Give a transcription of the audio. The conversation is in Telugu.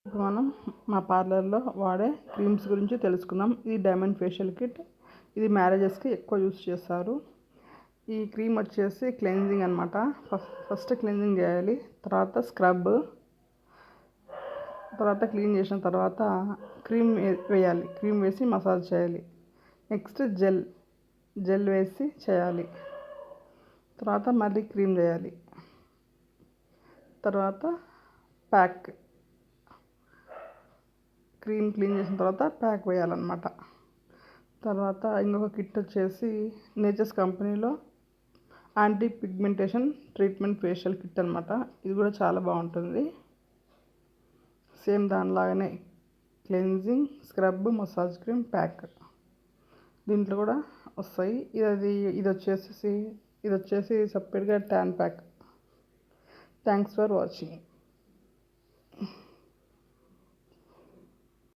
ఇప్పుడు మనం మా పార్లర్లో వాడే క్రీమ్స్ గురించి తెలుసుకుందాం. ఇది డైమండ్ ఫేషియల్ కిట్. ఇది మ్యారేజెస్కి ఎక్కువ యూస్ చేస్తారు. ఈ క్రీమ్ వచ్చేసి క్లెన్జింగ్ అనమాట. ఫస్ట్ క్లెన్జింగ్ చేయాలి, తర్వాత స్క్రబ్, తర్వాత క్లీన్ చేసిన తర్వాత క్రీమ్ వేయాలి. క్రీమ్ వేసి మసాజ్ చేయాలి. నెక్స్ట్ జెల్ వేసి చేయాలి. తర్వాత మళ్ళీ క్రీమ్ చేయాలి. తర్వాత ప్యాక్, క్రీమ్ క్లీన్ చేసిన తర్వాత ప్యాక్ వేయాలన్నమాట. తర్వాత ఇంకొక కిట్ వచ్చేసి నేచర్స్ కంపెనీలో anti pigmentation treatment facial kit అనమాట. ఇది కూడా చాలా బాగుంటుంది. సేమ్ దానిలాగానే cleansing, scrub, massage cream, pack దీంట్లో కూడా వస్తాయి. ఇది వచ్చేసి సపరేట్గా tan pack. Thanks for watching.